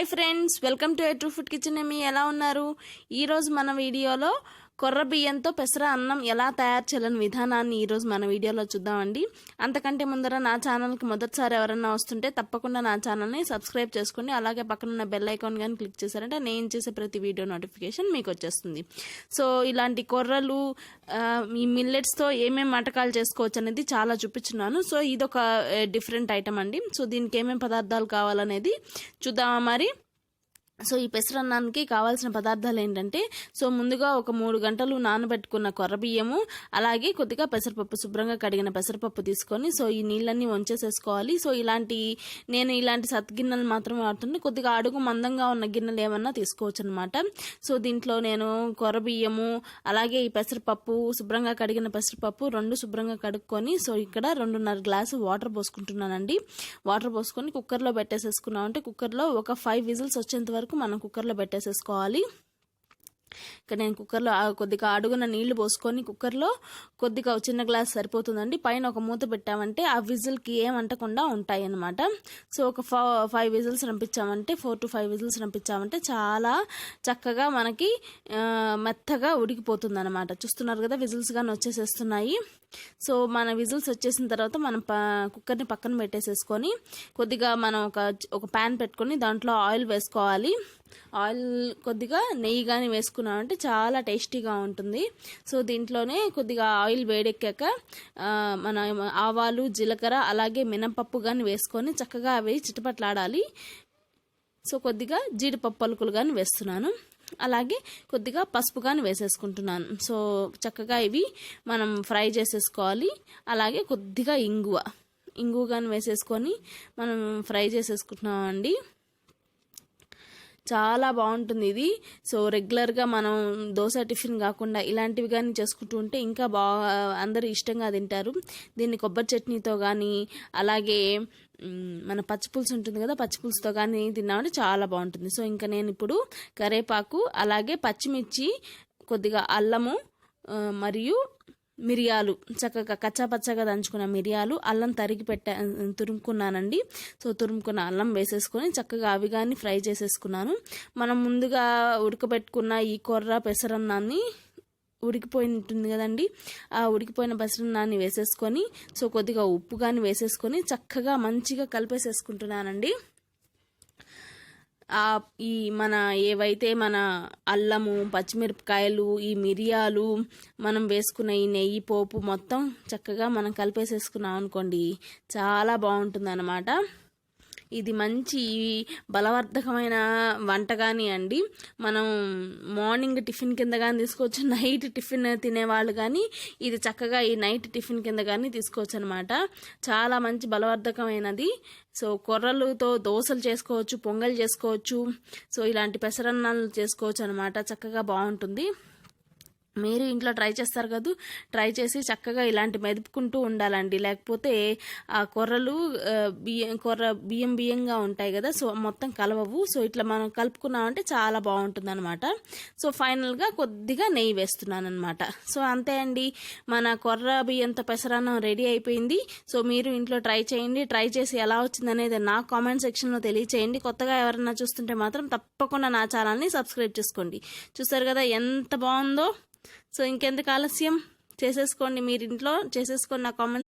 Hi friends, welcome to a true food kitchen. మీ ఎలా ఉన్నారు? ఈరోజు మన వీడియోలో కొర్ర బియ్యంతో పెసర అన్నం ఎలా తయారు చేయాలని విధానాన్ని ఈరోజు మన వీడియోలో చూద్దామండి. అంతకంటే ముందర నా ఛానల్కి మొదటిసారి ఎవరన్నా వస్తుంటే తప్పకుండా నా ఛానల్ని సబ్స్క్రైబ్ చేసుకోండి. అలాగే పక్కనున్న బెల్ ఐకాన్ కానీ క్లిక్ చేశారంటే నేను చేసే ప్రతి వీడియో నోటిఫికేషన్ మీకు వచ్చేస్తుంది. సో ఇలాంటి కొర్రలు ఈ మిల్లెట్స్తో ఏమేమి వంటకాలు చేసుకోవచ్చు అనేది చాలా చూపించున్నాను. సో ఇదొక డిఫరెంట్ ఐటమ్ అండి. సో దీనికి ఏమేమి పదార్థాలు కావాలనేది చూద్దామా మరి. సో ఈ పెసరన్నానికి కావాల్సిన పదార్థాలు ఏంటంటే, సో ముందుగా ఒక 3 గంటలు నానబెట్టుకున్న కొర్ర బియ్యము, అలాగే కొద్దిగా పెసరపప్పు, శుభ్రంగా కడిగిన పెసరపప్పు తీసుకొని సో ఈ నీళ్ళన్నీ వంచేసేసుకోవాలి. సో నేను ఇలాంటి సత్గిన్నెలు మాత్రమే వాడుతుంటే, కొద్దిగా అడుగు మందంగా ఉన్న గిన్నెలు ఏమన్నా తీసుకోవచ్చు అనమాట. సో దీంట్లో నేను కొర్ర బియ్యము, అలాగే ఈ పెసరపప్పు, శుభ్రంగా కడిగిన పెసరపప్పు 2 శుభ్రంగా కడుక్కొని సో ఇక్కడ 2.5 గ్లాసు వాటర్ పోసుకుంటున్నానండి. వాటర్ పోసుకొని కుక్కర్లో పెట్టేసేసుకున్నామంటే కుక్కర్లో ఒక 5 విజిల్స్ వచ్చేంత వరకు మనం కుక్కర్లో పెట్టేసేసుకోవాలి. ఇక్కడ నేను కుక్కర్లో కొద్దిగా అడుగున నీళ్లు పోసుకొని కుక్కర్లో కొద్దిగా చిన్న గ్లాస్ సరిపోతుందండి. పైన ఒక మూత పెట్టామంటే ఆ విజిల్కి ఏమంటకుండా ఉంటాయి అన్నమాట. సో ఒక 5 విజిల్స్ రంపించామంటే 4 to 5 విజిల్స్ రంపించామంటే చాలా చక్కగా మనకి మెత్తగా ఉడికిపోతుంది అనమాట. చూస్తున్నారు కదా, విజిల్స్ కానీ వచ్చేసేస్తున్నాయి. సో మన విజిల్స్ వచ్చేసిన తర్వాత మనం కుక్కర్ని పక్కన పెట్టేసేసుకొని కొద్దిగా మనం ఒక ప్యాన్ పెట్టుకొని దాంట్లో ఆయిల్ వేసుకోవాలి. ఆయిల్ కొద్దిగా నెయ్యి కానీ వేసుకున్నామంటే చాలా టేస్టీగా ఉంటుంది. సో దీంట్లోనే కొద్దిగా ఆయిల్ వేడెక్కాక మన ఆవాలు, జీలకర్ర, అలాగే మినపప్పు కానీ వేసుకొని చక్కగా అవి చిటపట్లాడాలి. సో కొద్దిగా జీడిపప్పు పలుకులు కానీ వేస్తున్నాను. అలాగే కొద్దిగా పసుపు కానీ వేసేసుకుంటున్నాను. సో చక్కగా ఇవి మనం ఫ్రై చేసేసుకోవాలి. అలాగే కొద్దిగా ఇంగువ కానీ వేసేసుకొని మనం ఫ్రై చేసేసుకుంటున్నామండి. చాలా బాగుంటుంది ఇది. సో రెగ్యులర్గా మనం దోశ టిఫిన్ కాకుండా ఇలాంటివి కానీ చేసుకుంటూ ఉంటే ఇంకా బాగా అందరూ ఇష్టంగా తింటారు. దీన్ని కొబ్బరి చట్నీతో కానీ, అలాగే మన పచ్చిపులుసు ఉంటుంది కదా, పచ్చిపులుసుతో కానీ తిన్నామంటే చాలా బాగుంటుంది. సో ఇంకా నేను ఇప్పుడు కరివేపాకు, అలాగే పచ్చిమిర్చి, కొద్దిగా అల్లము మరియు మిరియాలు, చక్కగా కచ్చాపచ్చగా దంచుకున్న మిరియాలు, అల్లం తురుముకున్నానండి. సో తురుముకున్న అల్లం వేసేసుకొని చక్కగా అవి కానీ ఫ్రై చేసేసుకున్నాను. మనం ముందుగా ఉడకబెట్టుకున్న ఈ కొర్ర పెసరన్నాన్ని ఉడికిపోయి ఉంటుంది కదండి, ఆ ఉడికిపోయిన పెసరన్నాన్ని వేసేసుకొని సో కొద్దిగా ఉప్పు కానీ వేసేసుకొని చక్కగా మంచిగా కలిపేసేసుకుంటున్నానండి. ఈ ఏవైతే మన అల్లము, పచ్చిమిరపకాయలు, ఈ మిరియాలు, మనం వేసుకున్న ఈ నెయ్యి పోపు మొత్తం చక్కగా మనం కలిపేసేసుకున్నాం అనుకోండి, చాలా బాగుంటుంది అన్నమాట. ఇది మంచి బలవర్ధకమైన వంట కానీ అండి. మనం మార్నింగ్ టిఫిన్ కింద కానీ తీసుకోవచ్చు, నైట్ టిఫిన్ తినేవాళ్ళు కానీ ఇది చక్కగా ఈ నైట్ టిఫిన్ కింద కానీ తీసుకోవచ్చు అనమాట. చాలా మంచి బలవర్ధకమైనది. సో కొర్రలతో దోశలు చేసుకోవచ్చు, పొంగల్ చేసుకోవచ్చు, సో ఇలాంటి పెసరన్నాలు చేసుకోవచ్చు అనమాట. చక్కగా బాగుంటుంది. మీరు ఇంట్లో ట్రై చేస్తారు కదా, ట్రై చేసి చక్కగా ఇలాంటి మెదుపుకుంటూ ఉండాలండి. లేకపోతే ఆ కొర్రలు బియ్యంగా ఉంటాయి కదా, సో మొత్తం కలవవు. సో ఇట్లా మనం కలుపుకున్నామంటే చాలా బాగుంటుంది అనమాట. సో ఫైనల్గా కొద్దిగా నెయ్యి వేస్తున్నాను అనమాట. సో అంతే అండి, మన కొర్ర బియ్యంతో పెసరన్నం రెడీ అయిపోయింది. సో మీరు ఇంట్లో ట్రై చేయండి. ట్రై చేసి ఎలా వచ్చిందనేది నా కామెంట్ సెక్షన్లో తెలియచేయండి. కొత్తగా ఎవరైనా చూస్తుంటే మాత్రం తప్పకుండా నా ఛానల్ని సబ్స్క్రైబ్ చేసుకోండి. చూస్తారు కదా ఎంత బాగుందో. సో ఇంకెందుకు ఆలస్యం, చేసేసుకోండి, మీరు ఇంట్లో చేసేసుకోండి. నా కామెంట్